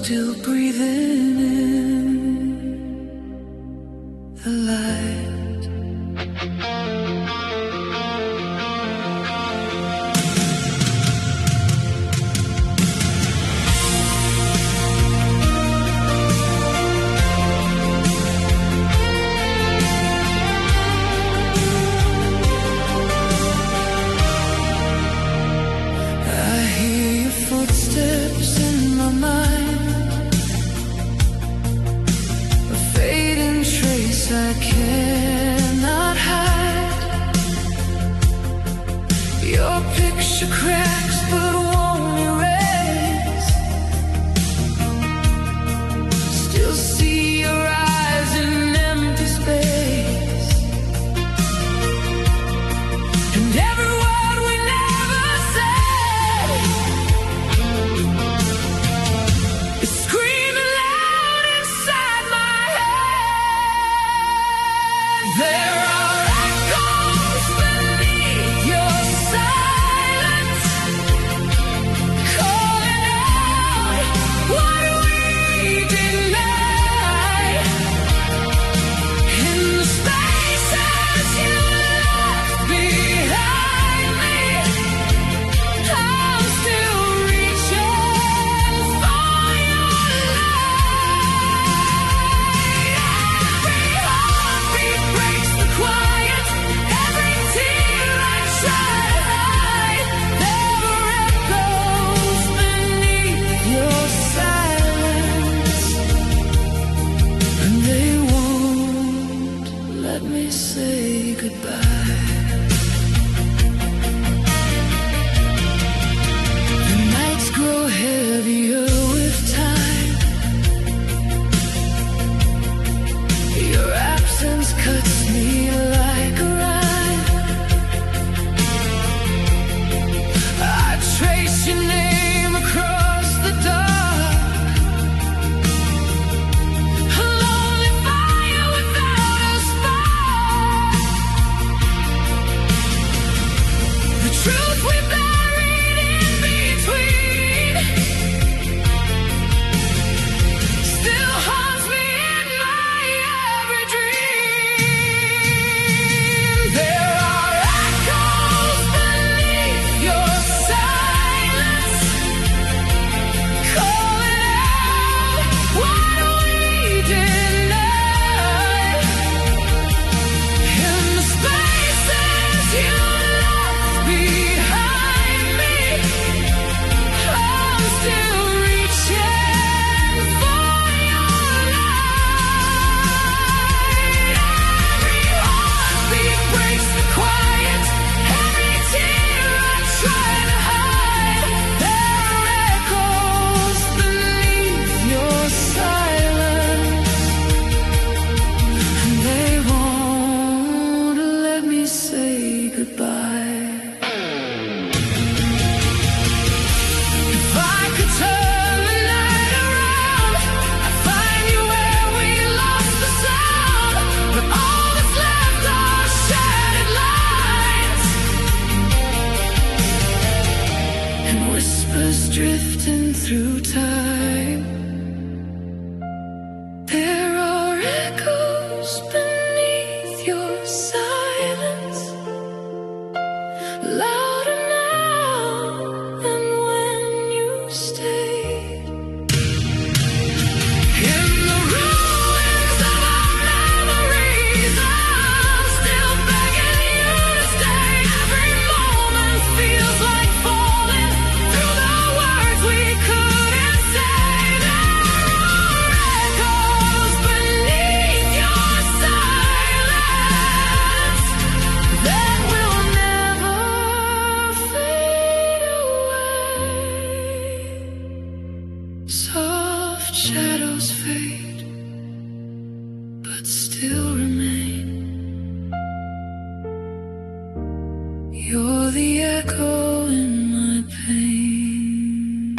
still breathing in the light. Footsteps in my mind, a fading trace I cannot hide. Your picture cracks but won't erase. Still see your eyes in empty space, and every word we never said is screaming loud inside my head. There are echoes beneath your silence, calling out what we denied. In the spaces you left behind me, I'm still reaching for your light. Every heartbeat breaks the quiet, every tear I try to hide. There are echoes beneath your silence, and they won't let me say goodbye. The nights grow heavier with time. Your absence cuts me like a rhyme. I trace your name across the dark, a lonely fire without a spark. The truth we buried in between still haunts me in my every dream. There are echoes beneath your silence, calling out what we denied. In the spaces you left behind me, I'm still reaching for your light. Every heartbeat breaks the quiet, every tear I try to hide. There are echoes beneath your silence, and they won't let me say goodbye. If I could turn the night around, I'd find you where we lost the sound. But all that's left are shattered lines and whispers drifting through time. There are echoes beneath your silence, louder now than when you stayed. In the ruins of our memories, I'm still begging you to stay. Every moment feels like falling through the words we couldn't say. There are echoes beneath your silence that will never fade away. Soft shadows fade, but still remain. You're the echo in my pain.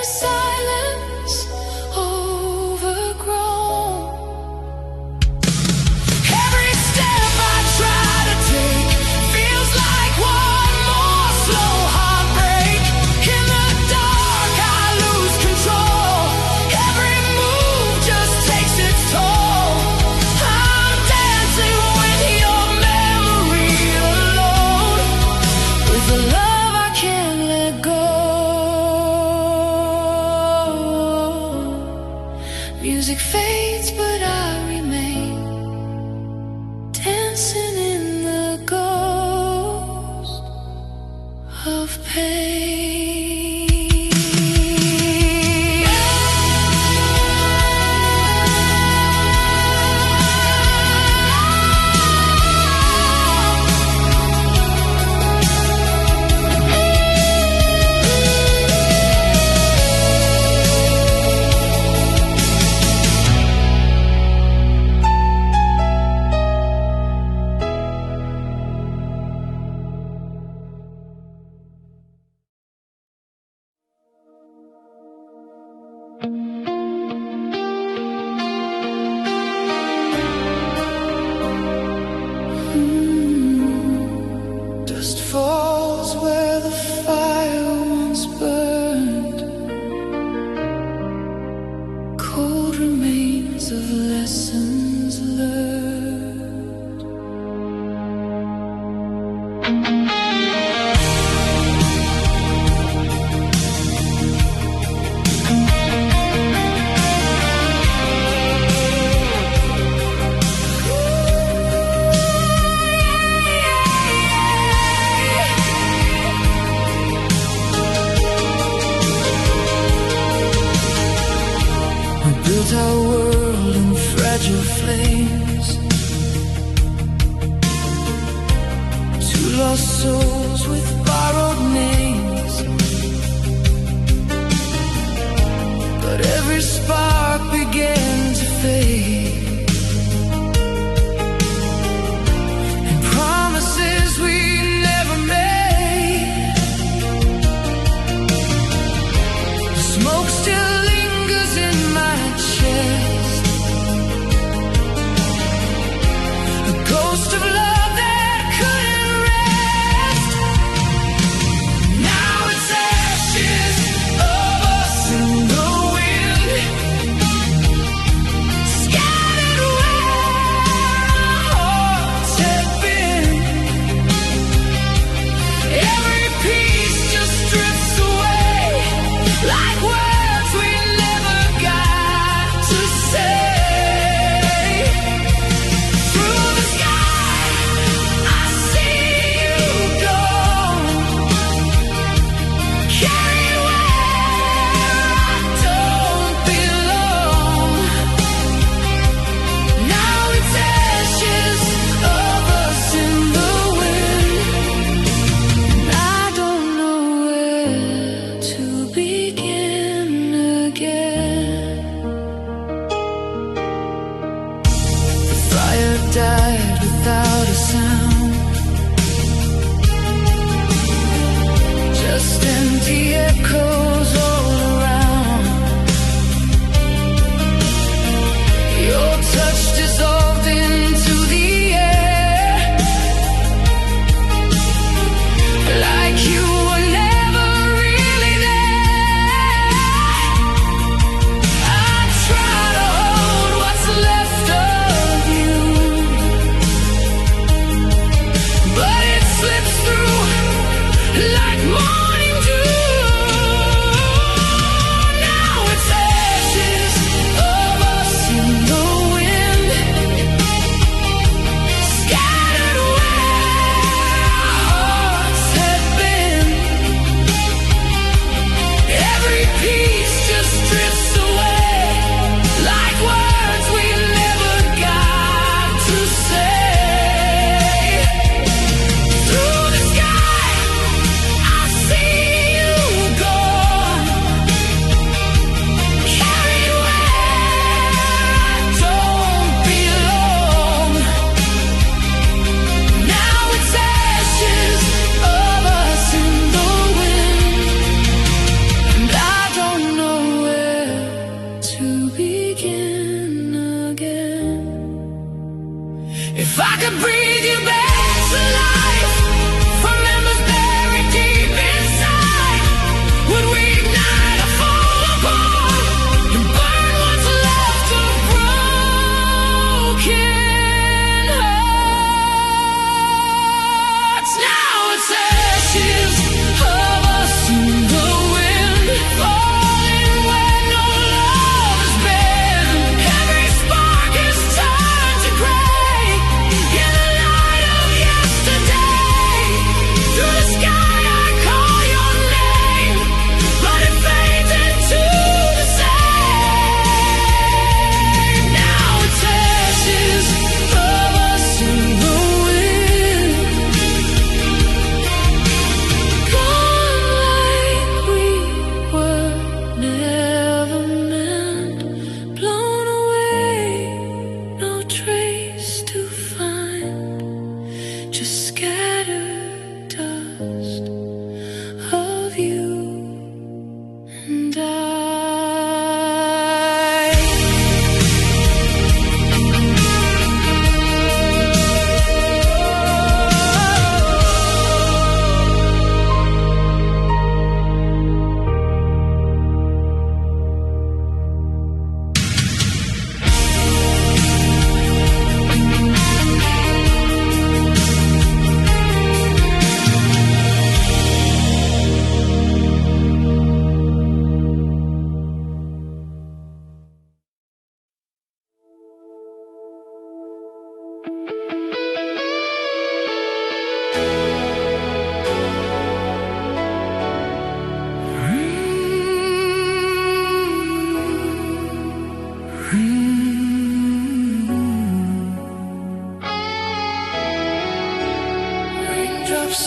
a silence overgrown. Every step I try to take feels like one more slow heartbreak. In the dark I lose control. Every move just takes its toll. I'm dancing with your memory alone, with a love I can't let go. Music fades but I remain, dancing in the ghost of pain. Dust falls where the fire once burned. Cold remains of lessons learned. We built our world in fragile flames. Two lost souls with borrowed names. But every spark began to fade, and promises we never made. The smoke still lingers in my chest, a ghost of love that couldn't rest. Now it's ashes of us in the wind.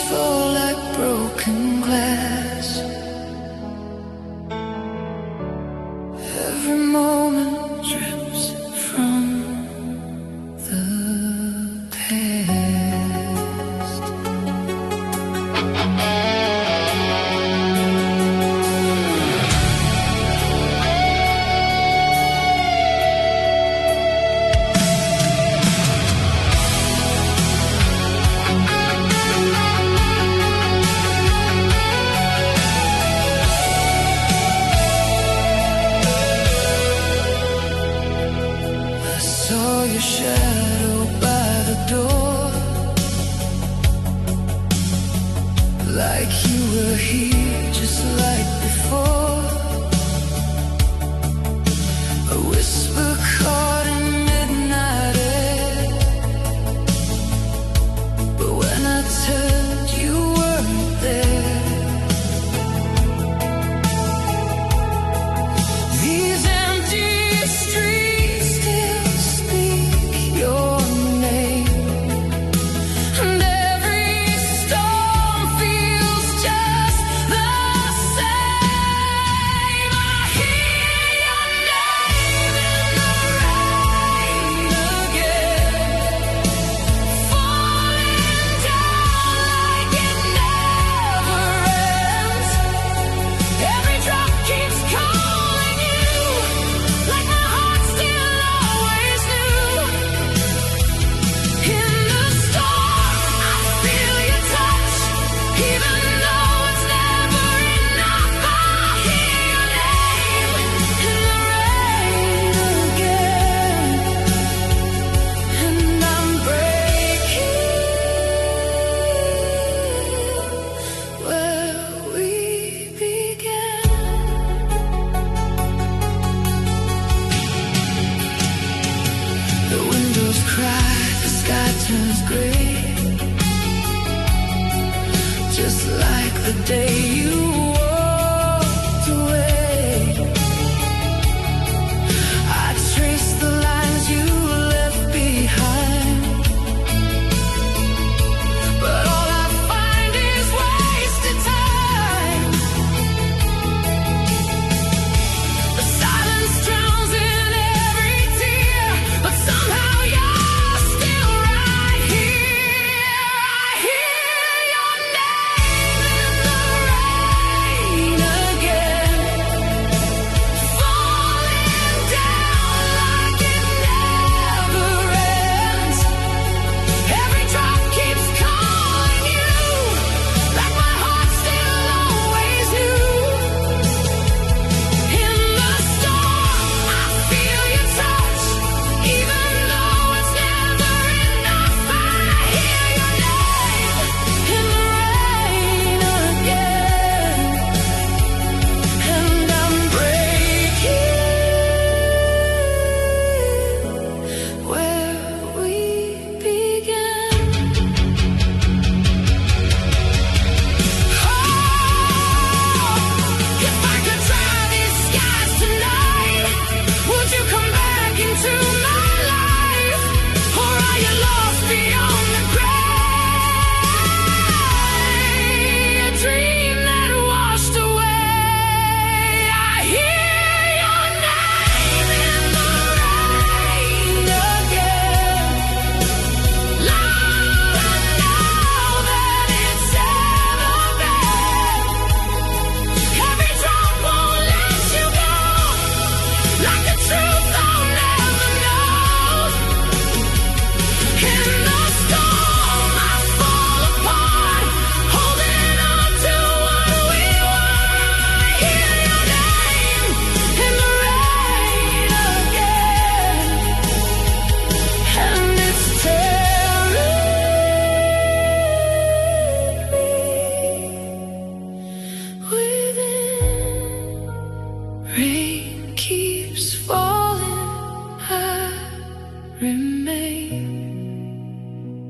fall like broken glass. Every moment drips from the past. Saw your shadow by the door, like you were here just like before. A whisper caught in midnight air, but when I turned you weren't there. These empty streets still speak your name, and every storm feels just the same. I hear your name in the rain again, falling down like it never ends. Every drop keeps calling you, like my heart still always knew. In the storm, I feel your touch, even though it's never enough. I hear your name in the rain again, and I'm breaking where we began. The windows crack, the sky turns gray, just like the day you walked away. I trace the lines you left behind, but all I find is wasted time. The silence drowns in every tear, but somehow you're still right here. I hear your name in the rain again, falling down like it never ends. Every drop keeps calling you, like my heart still always knew. In the storm, I feel your touch, even though it's never enough. I hear your name in the rain again, and I'm breaking where we began. If I could try these skies tonight, would you come back into my life? Or are you lost beyond the grave? A dream that washed away. I hear your name in the rain again. Louder now than it's ever been. Every drop won't let you go, like the truth I'll never know. In the storm, I fall apart, holding on to what we were. I hear your name in the rain again, and it's tearing me within. Rain keeps falling, I remain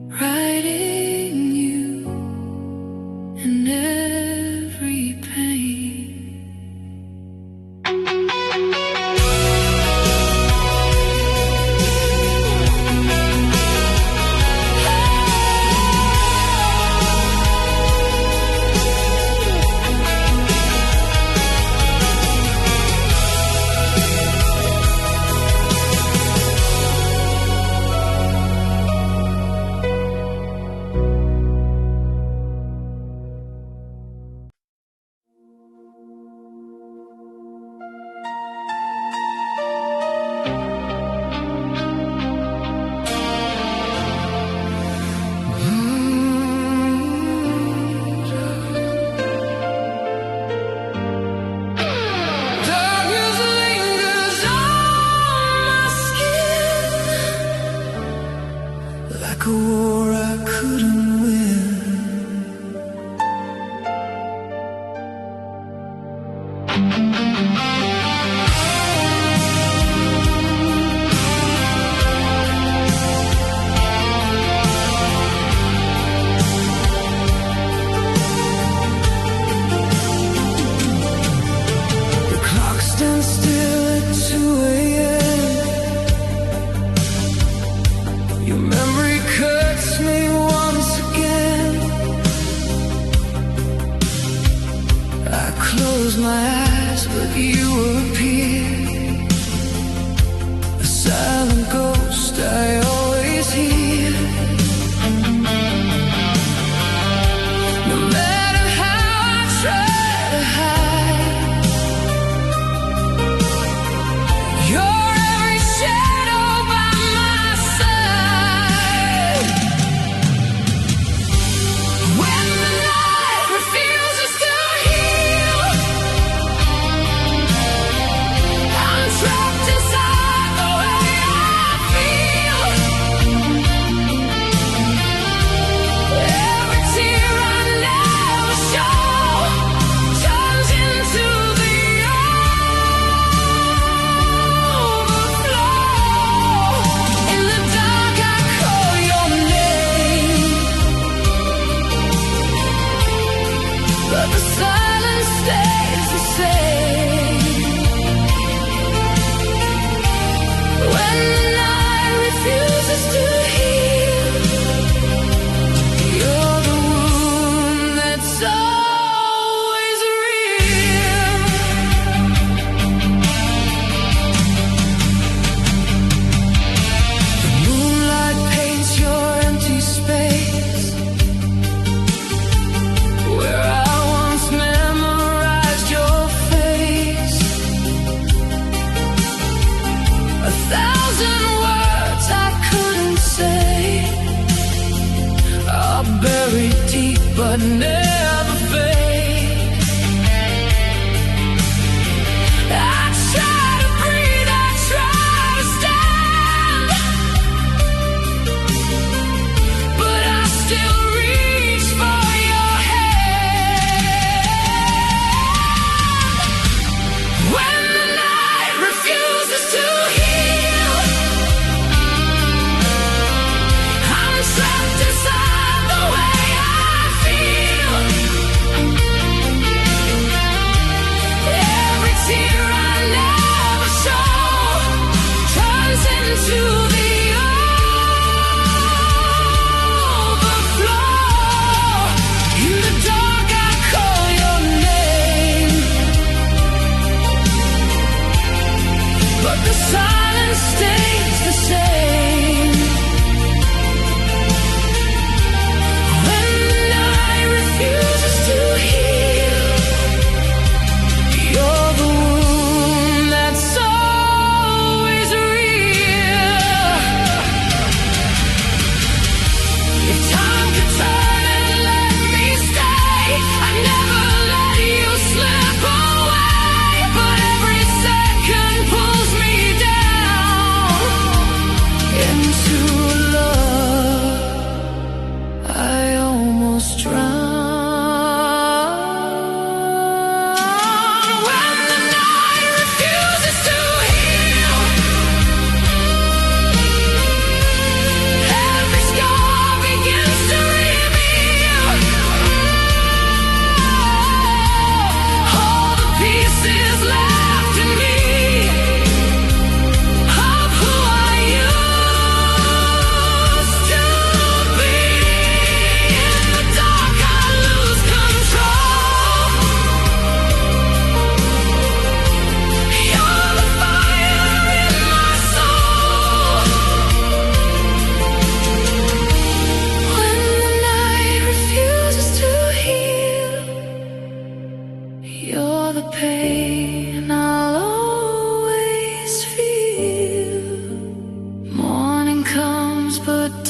writing you in every pain.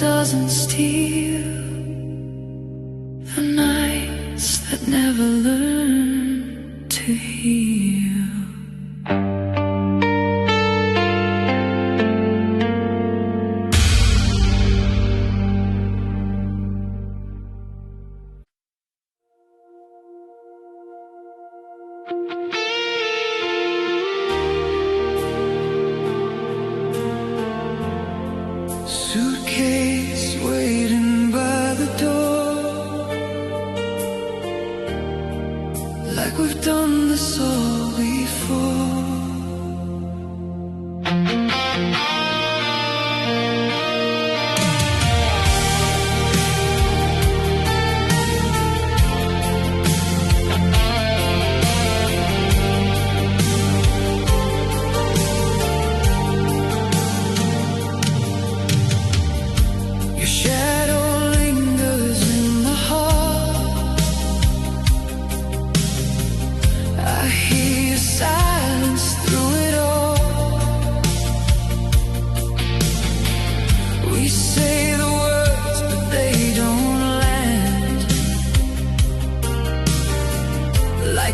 doesn't steal the nights that never learn to heal. like we've done this all before.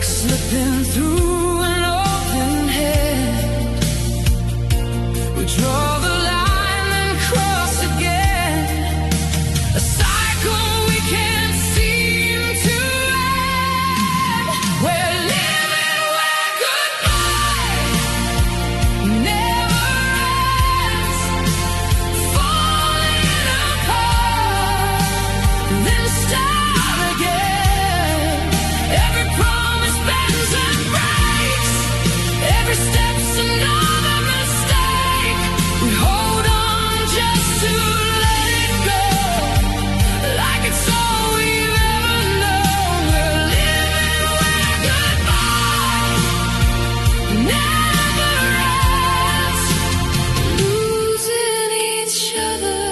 Slipping through an open hand, we draw the line and cross again, a cycle we can't seem to end. We're living where goodbye never ends, falling apart, then start again. Every promise bends and breaks. Every step's another mistake. We hold on just to let it go, like it's all we've ever known. We're living where goodbye never ends, losing each other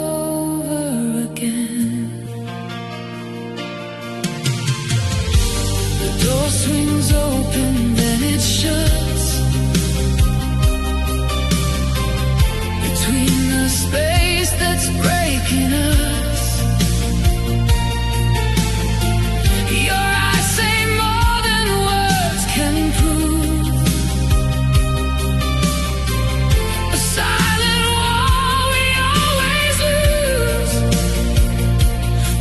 over again. The door swings open, then it shuts. Between the space that's breaking us, your eyes say more than words can prove. A silent war we always lose.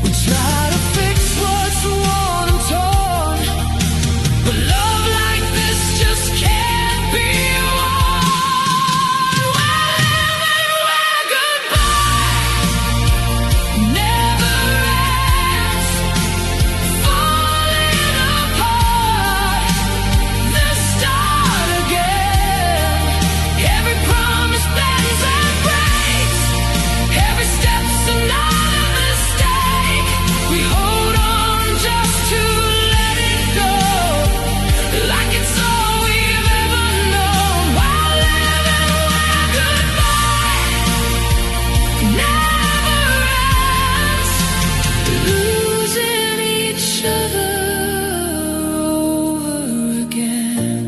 We try to fix what's worn and torn, but love like this just can't be won. We're living where goodbye never ends, falling apart, then start again. Every promise bends and breaks. Every step's another mistake. We hold on just to let it go, like it's all we've ever known. While living where goodbye never ends, losing each other over again.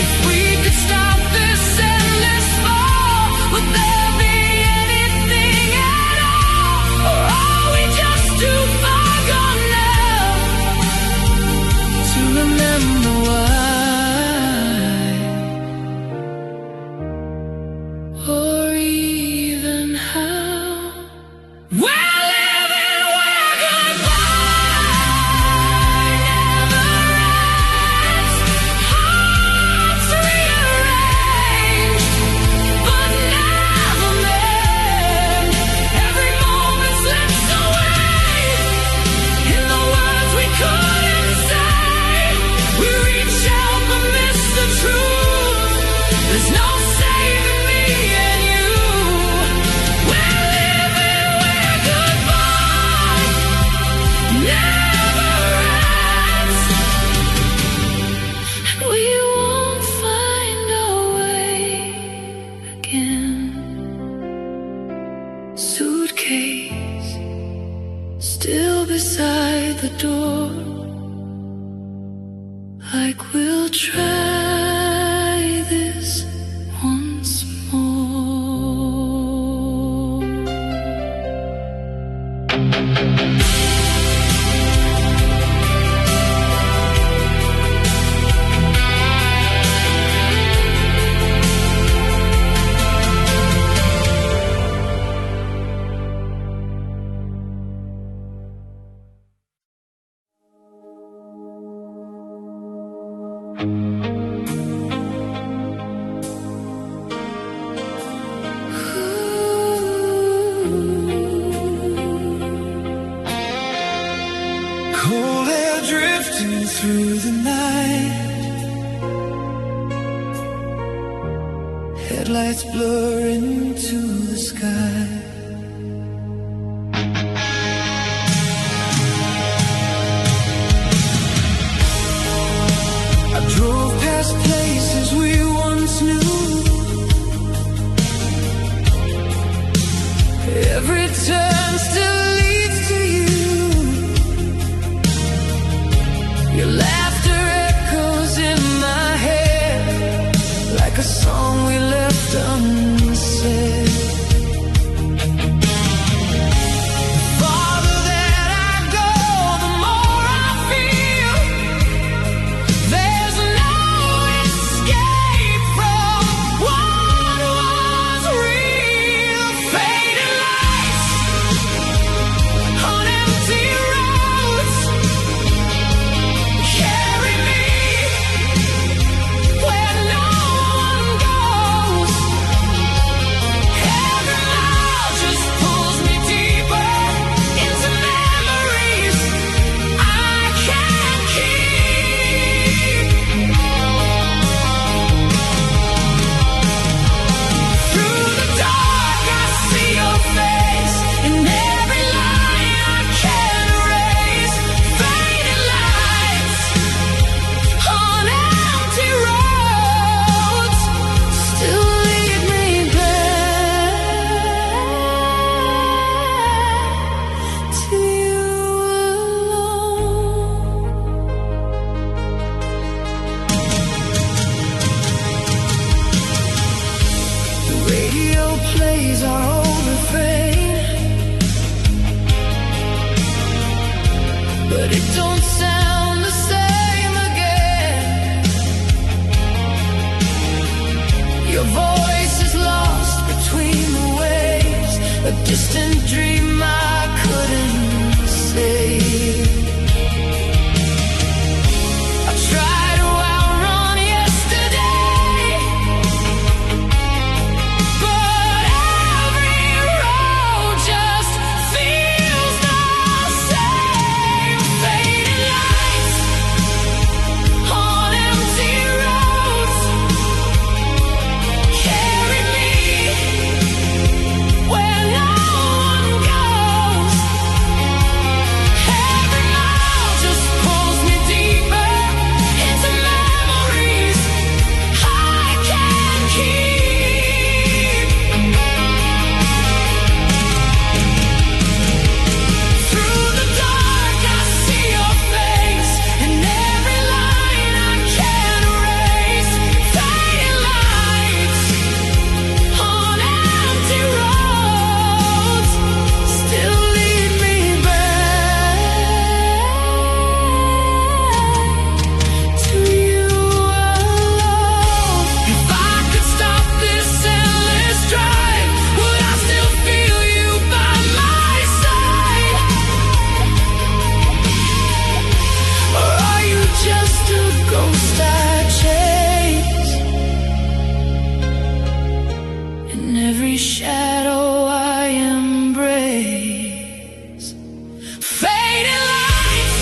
If we could stop this endless fall, would there be anything at all? Or are we just too far gone now to remember why, or even how? We're living where goodbye never ends. Hearts rearranged, but never mend. Every moment slips away in the words we couldn't say. We reach out but miss the truth. There's no saving me and you. We're living where goodbye never ends, and we won't find our way again. Suitcase still beside the door, like we'll try this once more. drifting through the night, headlights blur into the sky. I drove past places we once knew. Every turn still leads to you. Your laughter echoes in my head like a song we left unsaid. Farther that I go, the more I feel there's no escape from what was real. Fading lights on empty roads carry me where no one goes. Every mile just pulls me deeper into memories I can't keep. Through the dark I see your face in every line I can't erase. Fading lights on empty roads still lead me back to you alone. The radio plays our old refrain, but it don't sound the same again. Your voice is lost between the waves, a distant dream I couldn't save. I try to outrun yesterday, but every road just feels the same. Fading lights on empty roads carry me where no one goes. Every mile just pulls me deeper into memories I can't keep. Through the dark I see your face in every line I can't erase. Fading lights on empty roads still lead me back to you alone. If I could stop this endless drive, would I still feel you by my side? Or are you just a ghost I chase? In every shadow I embrace. Fading lights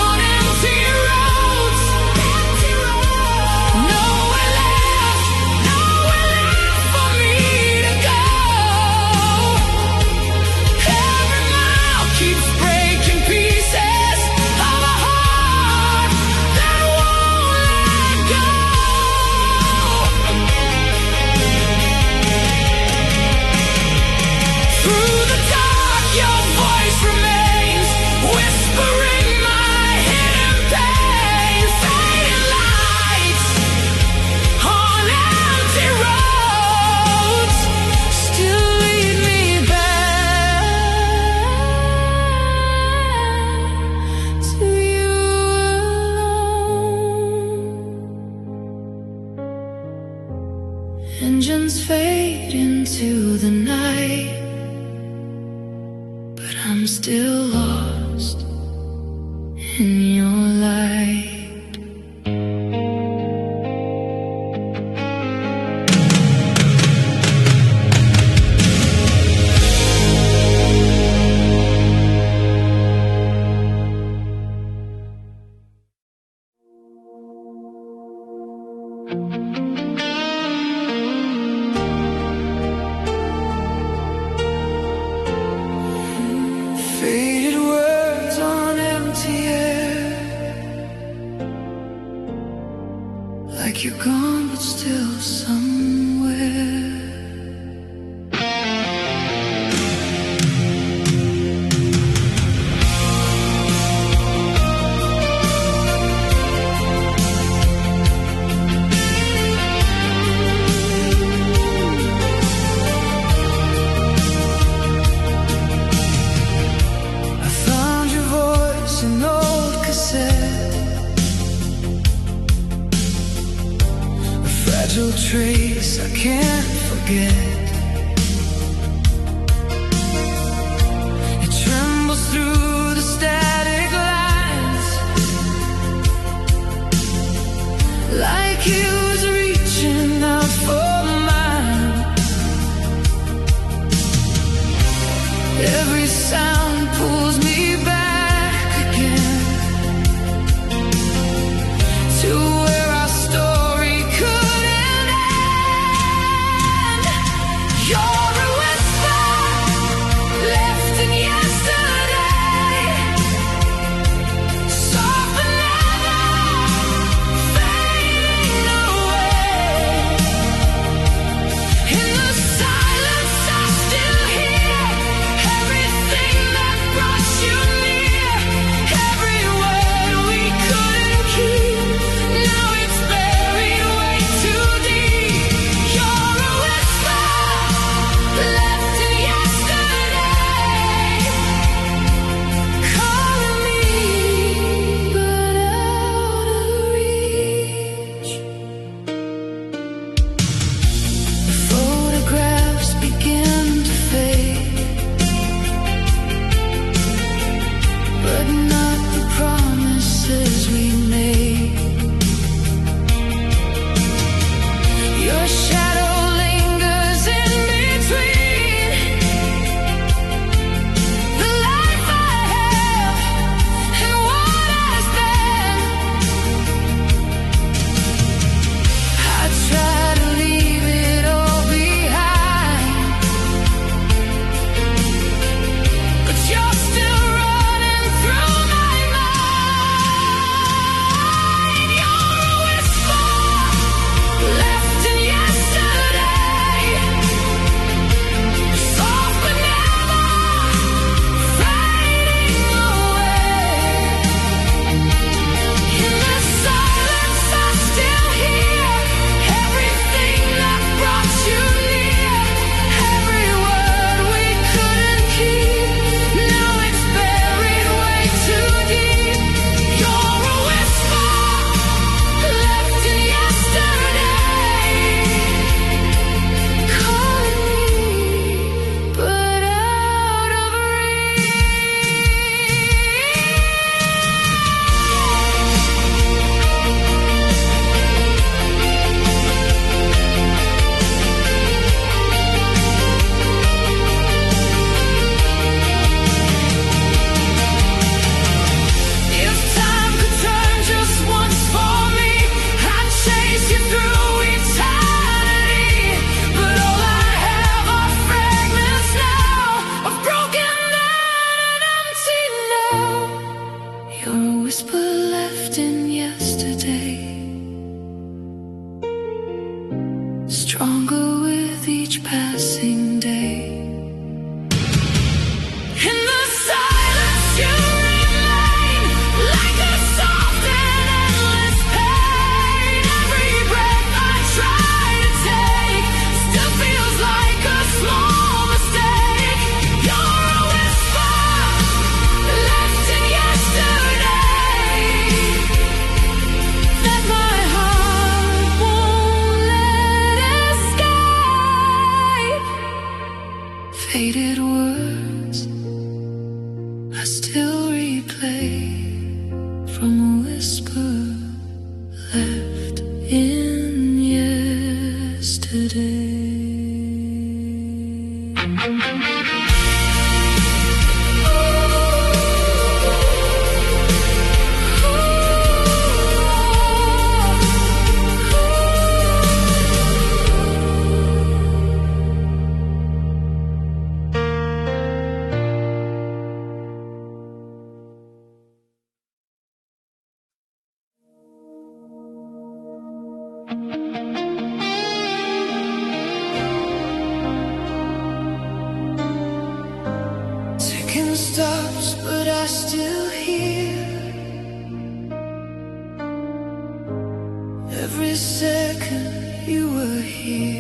on empty roads. Nowhere left for me to go. Every mile keeps breaking pieces of a heart that won't let go. Through the dark your voice remains, whispering my hidden pain. Fading lights on empty roads still lead me back to you alone. Engines fade into the night, but I'm still lost in your light. Faded words on empty air, like you're gone but still somewhere. Trace I can't forget. It trembles through the static lines, like he was reaching out for mine. Every sound pulls me back again to where our story could. You're a whisper left in yesterday, soft and never fading away. In the silence I still hear everything that brought you near. Every word we couldn't keep, now it's buried way too deep. You're a whisper left in yesterday, calling me, but out of reach. The photographs begin to fade, but not the promises we made. Your shadow lingers in between the life I have and what has been. I try to leave it all behind, but you're still running through my mind. You're a whisper left in yesterday, soft but never fading away. In the silence I still hear everything that brought you near. Every word we couldn't keep, now it's buried way too deep. You're a whisper left in yesterday, calling me, but out of reach. If time could turn just once for me, I'd chase you through eternity. But all I have are fragments now of broken down and empty now. You're a whisper left in yesterday, stronger with each passing day. In the silence you remain, like a soft and endless pain. Every breath I try to take still feels like a small mistake. You're a whisper left in yesterday, that my heart won't let escape. Faded words I still replay from a whisper left in yesterday. ticking stops, but I still hear every second you were here.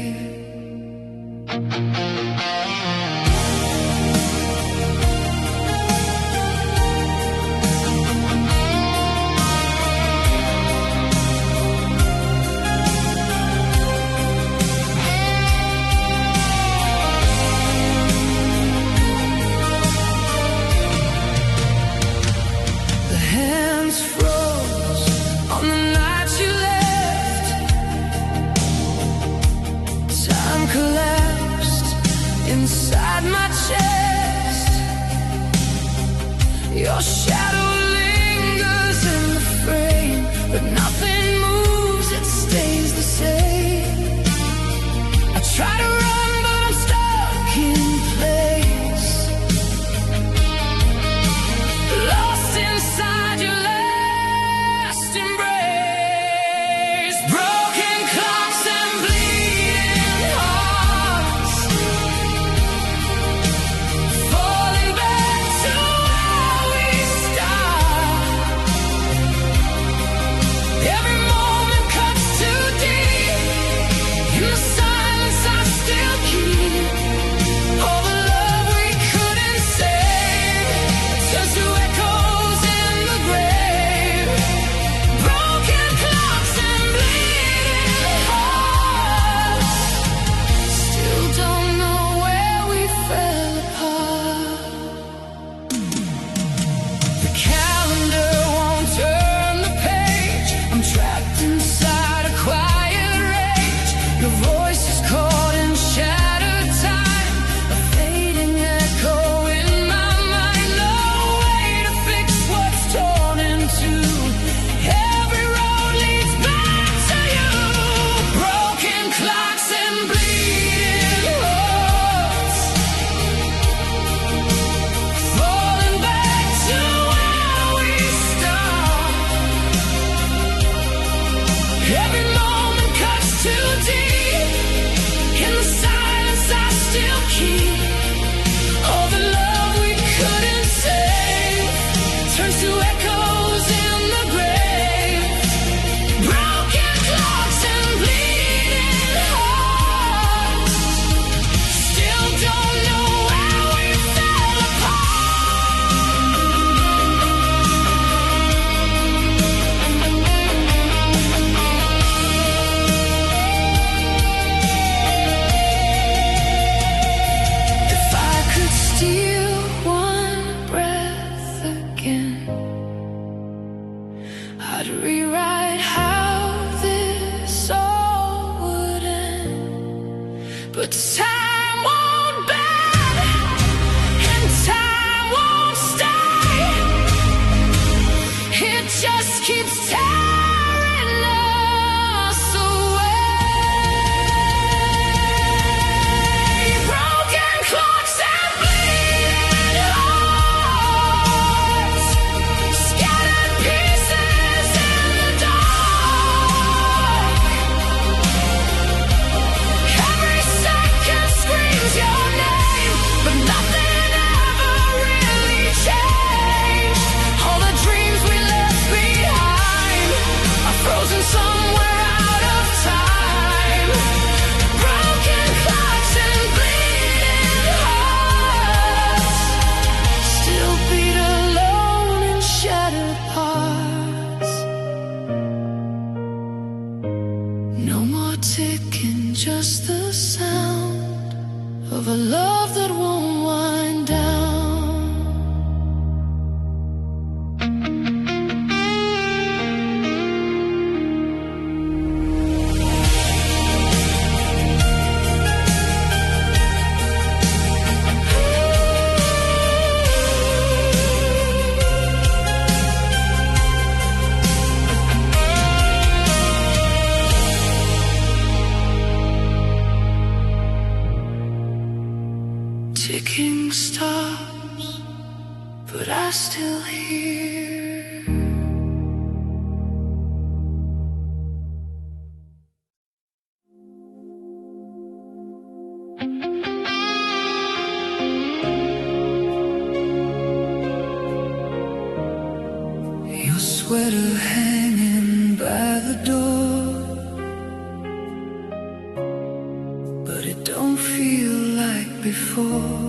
Inside my chest, your shadow lingers in the frame, but nothing moves, it stays the same. I try to run, but I'm stuck in place, lost inside your last embrace. Broken clocks and bleeding hearts, falling back to where we start. Every moment cuts too deep. In the silence I still keep all the love we couldn't save. Turns to echoes in the grave. Broken clocks and bleeding hearts, still don't know where we fell apart. The calendar won't turn the page. I'm trapped inside a quiet rage. Your voice is caught in shattered time, a fading echo in my mind. No way to fix what's torn in two. Every road leads back to you. Broken clocks and bleeding hearts, falling back to where we start. Every moment cuts too deep. In the silence I still keep all the love we couldn't save. Turns to echoes in the grave. Broken clocks and bleeding hearts, still don't know where we fell apart. If I could steal one breath again, I'd rewrite how this all would end. But time won't bend, and time won't stay. It just keeps tearing us away. Broken clocks and bleeding hearts, scattered pieces in the dark. Every second screams your name, but nothing ever really changed. All the dreams we left behind are frozen somewhere out of time. Broken clocks and bleeding hearts, still beat alone in shattered hearts. No more ticking, just the sound of a love that won't wind down. Ticking stops, but I still hear. sweater hanging by the door, but it don't feel like before.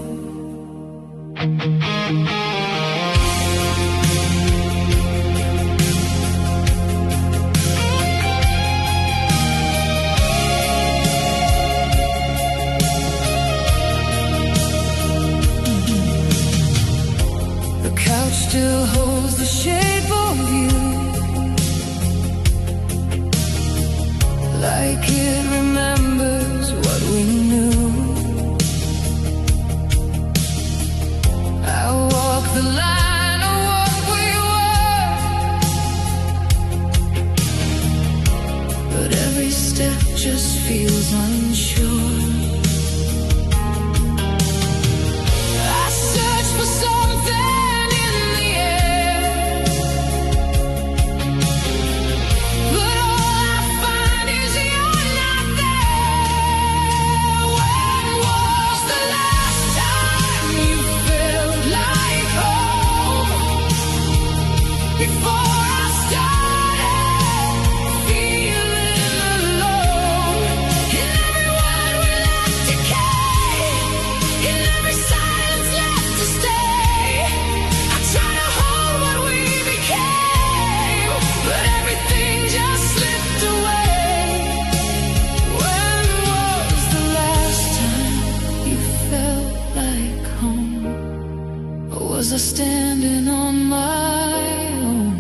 The couch still holds the shape of you, like it remembers what we knew. I walk the line of what we were, but every step just feels unsure. I search for something in the air, but all I find is you're not there. When was the last time you felt like home? Before I started feeling alone, in every word we left decay, in every silence left to stay. I try to hold what we became, but everything just slipped away. When was the last time you felt like home? Or was I standing on my own?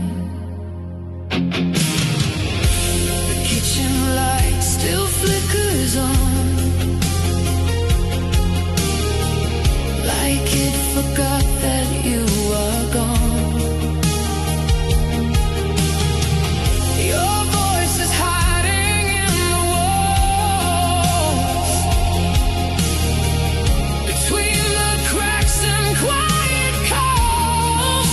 The kitchen light still flickers on, like it forgot that you are gone. Your voice is hiding in the walls, between the cracks and quiet calls.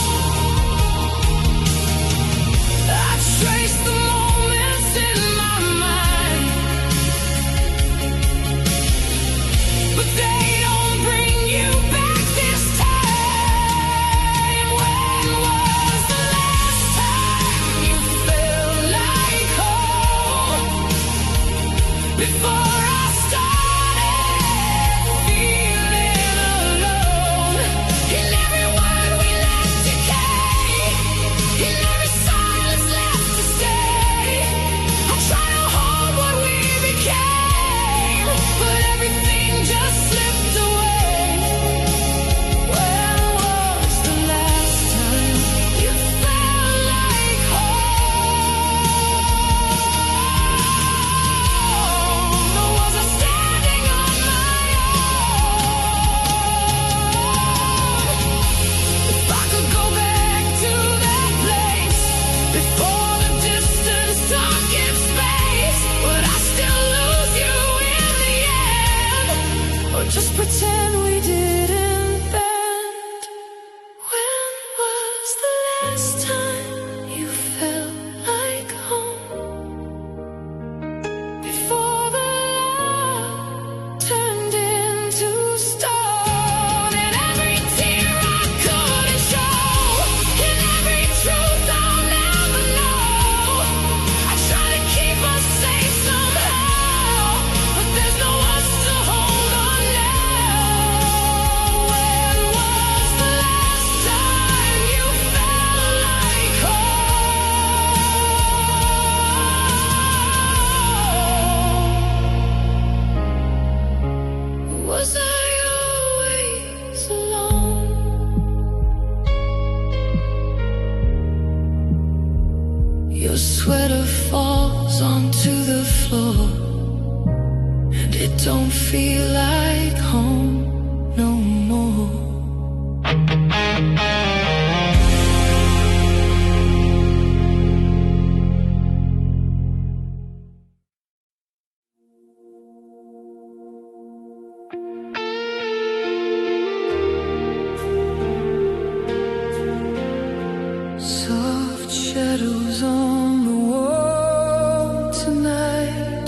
I trace the moments in my mind, but they don't bring you back this time. When was the last time you felt like home? Before I started feeling alone, in every word we left decay, in every silence left to stay. I try to hold what we became, but everything just slipped away. When was the last time you felt like home? Or was I standing on my own? If I could go back to that place, before the distance sunk in space, would I still lose you in the end? Or just pretend we didn't bend? When was the last time you felt like home? Before the love turned into stone, and every tear I couldn't show, and every truth I'll never know. I try to keep us safe somehow, but there's no us to hold on now. When was the last time you felt like home? Was I always alone? Your sweater falls onto the floor, and it don't feel like home no more. Soft shadows on the wall tonight,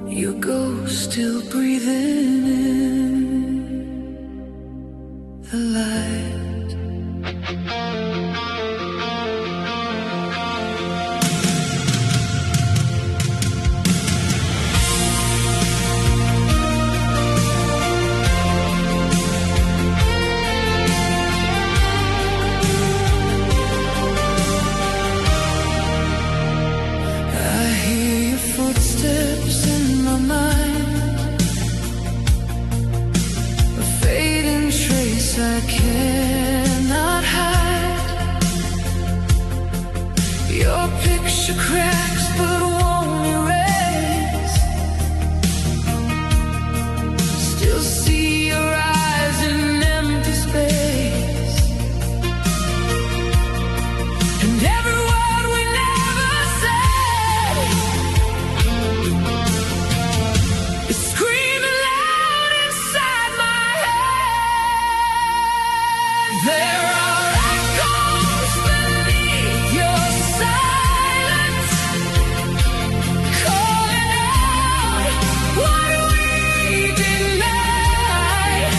your ghost still breathing in the light. I cannot hide. Your picture cracks but won't erase. Still see your eyes in empty space. And every word we never said is screaming loud inside my head. There are echoes beneath your silence, calling out what we denied.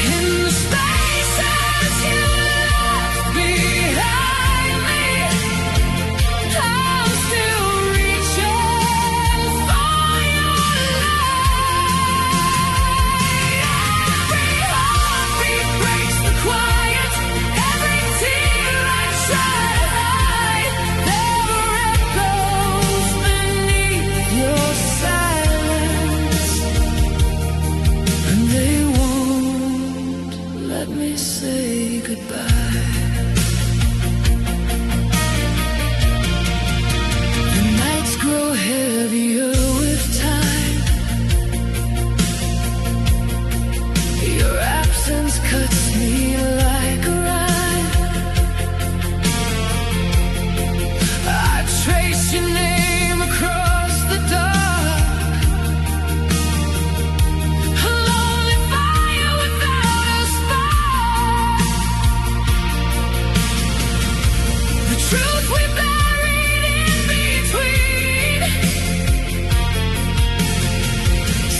In the spaces you left behind me, I'm still reaching for your light. Every heartbeat breaks the quiet. Every tear I try to hide. There are echoes beneath your silence, and they won't let me say goodbye. The nights grow heavier with time. Your absence cuts me like a rhyme. I trace your name across the dark. A lonely fire without a spark. The truth we buried in between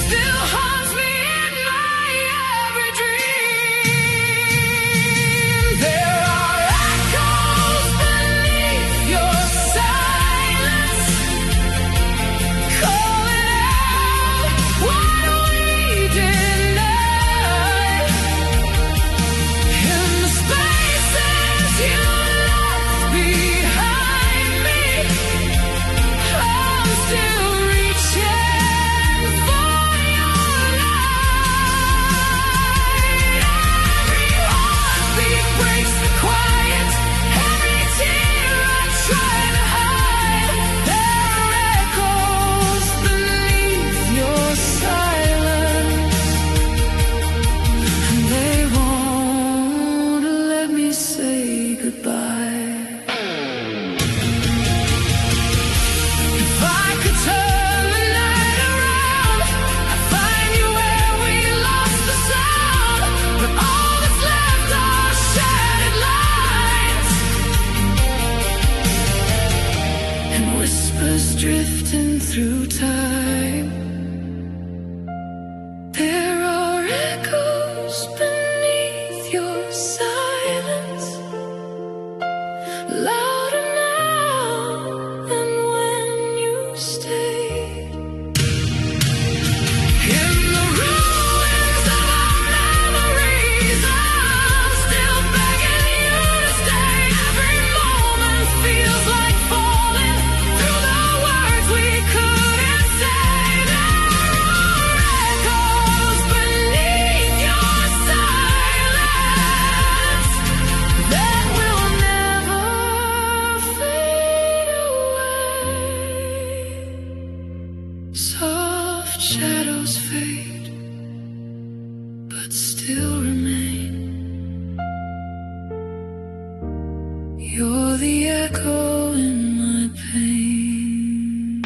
still haunts me in my every dream. There are echoes beneath your silence, calling out what we denied. In the spaces you left behind me, I'm still reaching for your light. Every heartbeat breaks the quiet. Every tear I try to hide. There are echoes beneath your silence, and they won't let me say goodbye. If I could turn the night around, I'd find you where we lost the sound. But all that's left are shattered lines and whispers drifting through time. There are echoes beneath your silence, louder now than when you stayed. In the ruins of our memories, I'm still begging you to stay. Every moment feels like falling through the words we couldn't say. There are echoes beneath your silence that will never fade away. Soft shadows fade, but still remain. You're the echo in my pain.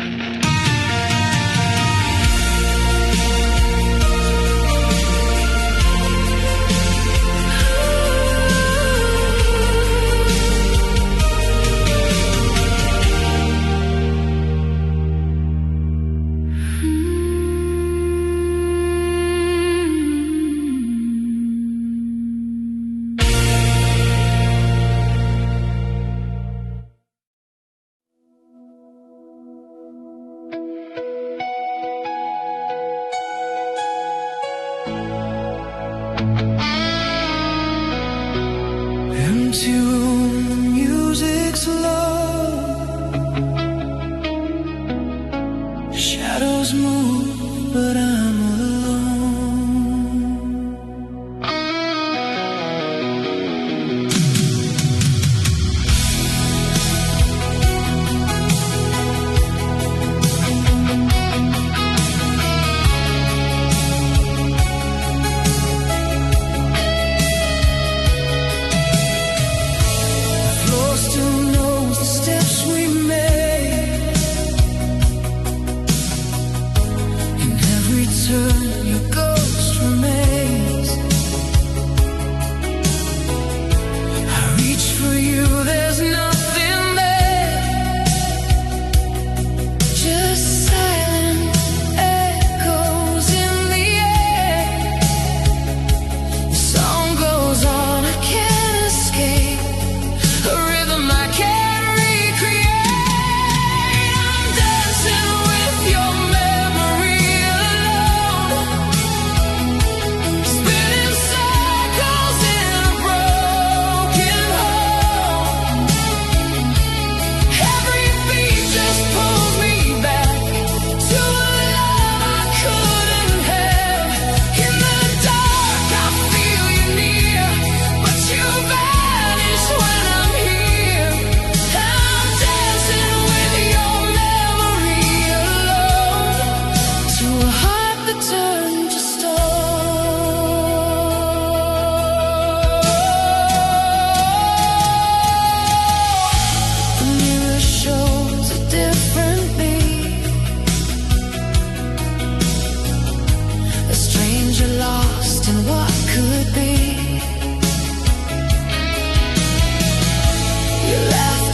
Empty room.